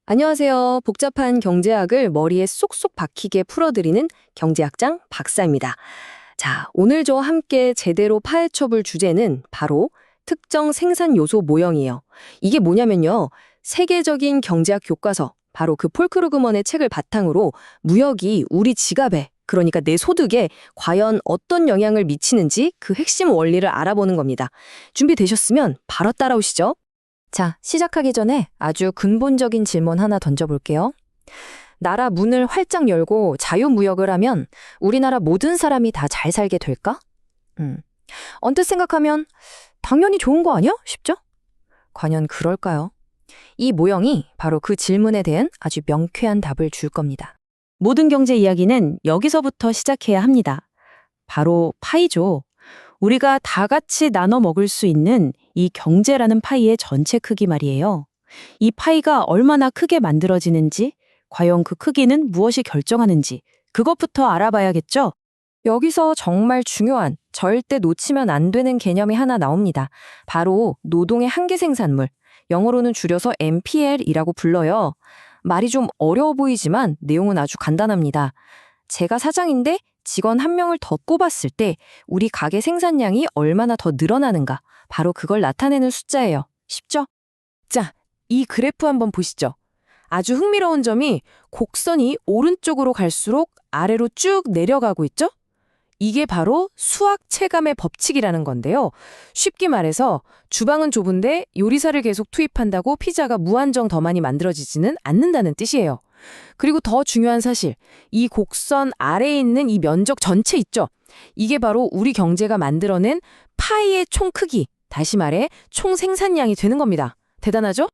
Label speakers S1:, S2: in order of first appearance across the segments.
S1: 안녕하세요. 복잡한 경제학을 머리에 쏙쏙 박히게 풀어드리는 경제학장 박사입니다. 자, 오늘 저와 함께 제대로 파헤쳐볼 주제는 바로 특정 생산 요소 모형이에요. 이게 뭐냐면요. 세계적인 경제학 교과서, 바로 그 폴 크루그먼의 책을 바탕으로 무역이 우리 지갑에, 그러니까 내 소득에 과연 어떤 영향을 미치는지 그 핵심 원리를 알아보는 겁니다. 준비되셨으면 바로 따라오시죠. 자, 시작하기 전에 아주 근본적인 질문 하나 던져볼게요. 나라 문을 활짝 열고 자유무역을 하면 우리나라 모든 사람이 다 잘 살게 될까? 언뜻 생각하면 당연히 좋은 거 아니야? 싶죠? 과연 그럴까요? 이 모형이 바로 그 질문에 대한 아주 명쾌한 답을 줄 겁니다. 모든 경제 이야기는 여기서부터 시작해야 합니다. 바로 파이죠. 우리가 다 같이 나눠 먹을 수 있는 이 경제라는 파이의 전체 크기 말이에요. 이 파이가 얼마나 크게 만들어지는지, 과연 그 크기는 무엇이 결정하는지, 그것부터 알아봐야겠죠? 여기서 정말 중요한, 절대 놓치면 안 되는 개념이 하나 나옵니다. 바로 노동의 한계 생산물, 영어로는 줄여서 NPL이라고 불러요. 말이 좀 어려워 보이지만 내용은 아주 간단합니다. 제가 사장인데 직원 한 명을 더 뽑았을 때 우리 가게 생산량이 얼마나 더 늘어나는가, 바로 그걸 나타내는 숫자예요. 쉽죠? 자, 이 그래프 한번 보시죠. 아주 흥미로운 점이 곡선이 오른쪽으로 갈수록 아래로 쭉 내려가고 있죠? 이게 바로 수학 체감의 법칙이라는 건데요. 쉽게 말해서 주방은 좁은데 요리사를 계속 투입한다고 피자가 무한정 더 많이 만들어지지는 않는다는 뜻이에요. 그리고 더 중요한 사실, 이 곡선 아래에 있는 이 면적 전체 있죠? 이게 바로 우리 경제가 만들어낸 파이의 총 크기, 다시 말해 총 생산량이 되는 겁니다. 대단하죠?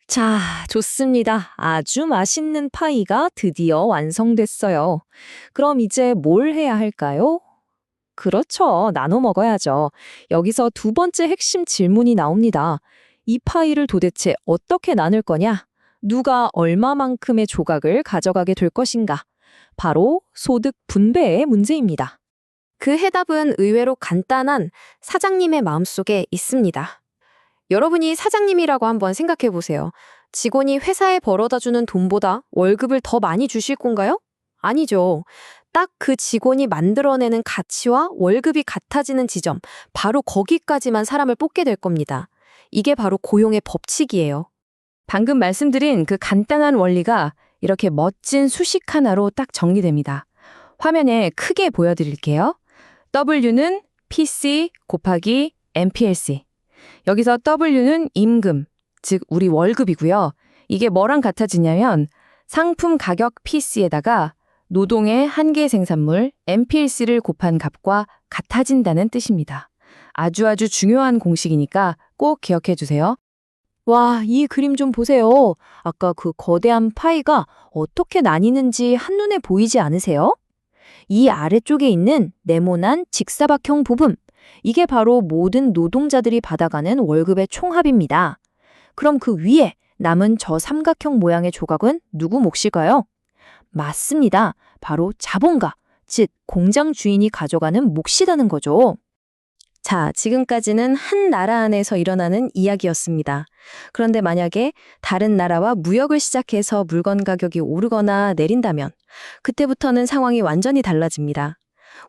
S1: 자, 좋습니다. 아주 맛있는 파이가 드디어 완성됐어요. 그럼 이제 뭘 해야 할까요? 그렇죠. 나눠 먹어야죠. 여기서 두 번째 핵심 질문이 나옵니다. 이 파이를 도대체 어떻게 나눌 거냐? 누가 얼마만큼의 조각을 가져가게 될 것인가? 바로 소득 분배의 문제입니다. 그 해답은 의외로 간단한 사장님의 마음속에 있습니다. 여러분이 사장님이라고 한번 생각해 보세요. 직원이 회사에 벌어다주는 돈보다 월급을 더 많이 주실 건가요? 아니죠. 딱 그 직원이 만들어내는 가치와 월급이 같아지는 지점, 바로 거기까지만 사람을 뽑게 될 겁니다. 이게 바로 고용의 법칙이에요. 방금 말씀드린 그 간단한 원리가 이렇게 멋진 수식 하나로 딱 정리됩니다. 화면에 크게 보여드릴게요. W는 PC 곱하기 MPLC. 여기서 W는 임금, 즉 우리 월급이고요. 이게 뭐랑 같아지냐면 상품 가격 PC에다가 노동의 한계 생산물 MPLC를 곱한 값과 같아진다는 뜻입니다. 아주 중요한 공식이니까 꼭 기억해 주세요. 와, 이 그림 좀 보세요. 아까 그 거대한 파이가 어떻게 나뉘는지 한눈에 보이지 않으세요? 이 아래쪽에 있는 네모난 직사각형 부분, 이게 바로 모든 노동자들이 받아가는 월급의 총합입니다. 그럼 그 위에 남은 저 삼각형 모양의 조각은 누구 몫일까요? 맞습니다. 바로 자본가, 즉 공장 주인이 가져가는 몫이라는 거죠. 자, 지금까지는 한 나라 안에서 일어나는 이야기였습니다. 그런데 만약에 다른 나라와 무역을 시작해서 물건 가격이 오르거나 내린다면 그때부터는 상황이 완전히 달라집니다.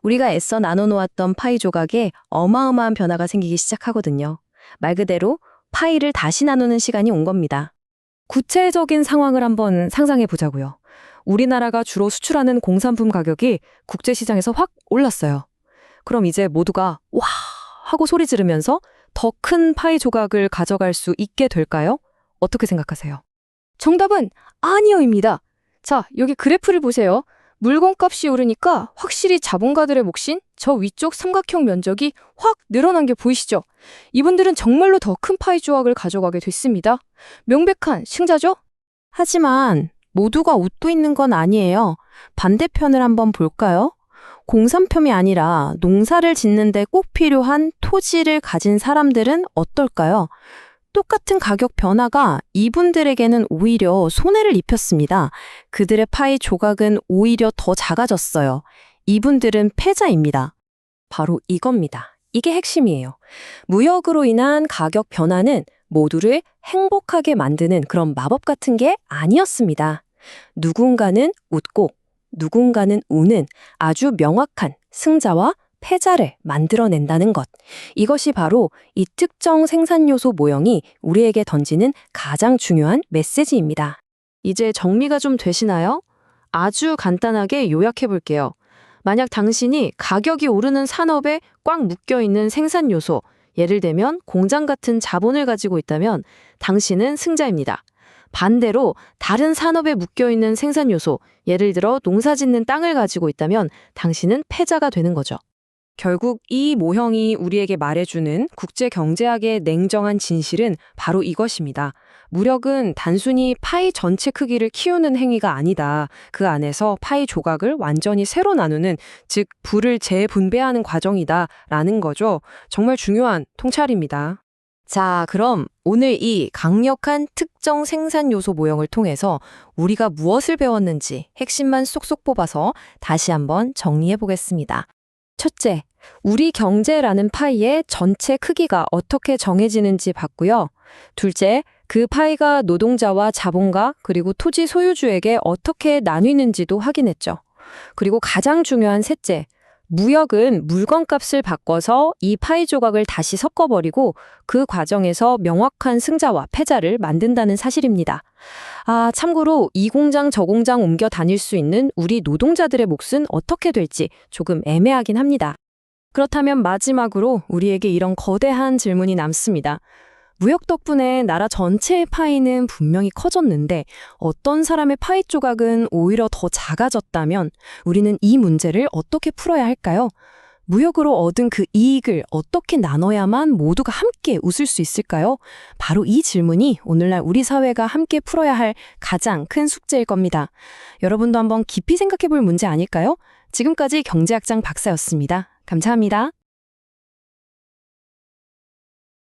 S1: 우리가 애써 나눠놓았던 파이 조각에 어마어마한 변화가 생기기 시작하거든요. 말 그대로 파이를 다시 나누는 시간이 온 겁니다. 구체적인 상황을 한번 상상해 보자고요. 우리나라가 주로 수출하는 공산품 가격이 국제시장에서 확 올랐어요. 그럼 이제 모두가 와! 하고 소리 지르면서 더 큰 파이 조각을 가져갈 수 있게 될까요? 어떻게 생각하세요? 정답은 아니요입니다. 자, 여기 그래프를 보세요. 물건값이 오르니까 확실히 자본가들의 몫인 저 위쪽 삼각형 면적이 확 늘어난 게 보이시죠? 이분들은 정말로 더 큰 파이 조각을 가져가게 됐습니다. 명백한 승자죠? 하지만 모두가 웃고 있는 건 아니에요. 반대편을 한번 볼까요? 공산품이 아니라 농사를 짓는데 꼭 필요한 토지를 가진 사람들은 어떨까요? 똑같은 가격 변화가 이분들에게는 오히려 손해를 입혔습니다. 그들의 파이 조각은 오히려 더 작아졌어요. 이분들은 패자입니다. 바로 이겁니다. 이게 핵심이에요. 무역으로 인한 가격 변화는 모두를 행복하게 만드는 그런 마법 같은 게 아니었습니다. 누군가는 웃고 누군가는 우는 아주 명확한 승자와 패자를 만들어낸다는 것. 이것이 바로 이 특정 생산 요소 모형이 우리에게 던지는 가장 중요한 메시지입니다. 이제 정리가 좀 되시나요? 아주 간단하게 요약해 볼게요. 만약 당신이 가격이 오르는 산업에 꽉 묶여있는 생산 요소, 예를 들면 공장 같은 자본을 가지고 있다면 당신은 승자입니다. 반대로 다른 산업에 묶여있는 생산 요소, 예를 들어 농사 짓는 땅을 가지고 있다면 당신은 패자가 되는 거죠. 결국 이 모형이 우리에게 말해주는 국제 경제학의 냉정한 진실은 바로 이것입니다. 무력은 단순히 파이 전체 크기를 키우는 행위가 아니다. 그 안에서 파이 조각을 완전히 새로 나누는, 즉 부를 재분배하는 과정이다라는 거죠. 정말 중요한 통찰입니다. 자, 그럼 오늘 이 강력한 특정 생산 요소 모형을 통해서 우리가 무엇을 배웠는지 핵심만 쏙쏙 뽑아서 다시 한번 정리해 보겠습니다. 첫째, 우리 경제라는 파이의 전체 크기가 어떻게 정해지는지 봤고요. 둘째, 그 파이가 노동자와 자본가 그리고 토지 소유주에게 어떻게 나뉘는지도 확인했죠. 그리고 가장 중요한 셋째, 무역은 물건값을 바꿔서 이 파이 조각을 다시 섞어버리고 그 과정에서 명확한 승자와 패자를 만든다는 사실입니다. 참고로 이 공장 저 공장 옮겨 다닐 수 있는 우리 노동자들의 몫은 어떻게 될지 조금 애매하긴 합니다. 그렇다면 마지막으로 우리에게 이런 거대한 질문이 남습니다. 무역 덕분에 나라 전체의 파이는 분명히 커졌는데 어떤 사람의 파이 조각은 오히려 더 작아졌다면 우리는 이 문제를 어떻게 풀어야 할까요? 무역으로 얻은 그 이익을 어떻게 나눠야만 모두가 함께 웃을 수 있을까요? 바로 이 질문이 오늘날 우리 사회가 함께 풀어야 할 가장 큰 숙제일 겁니다. 여러분도 한번 깊이 생각해 볼 문제 아닐까요? 지금까지 경제학장 박사였습니다. 감사합니다.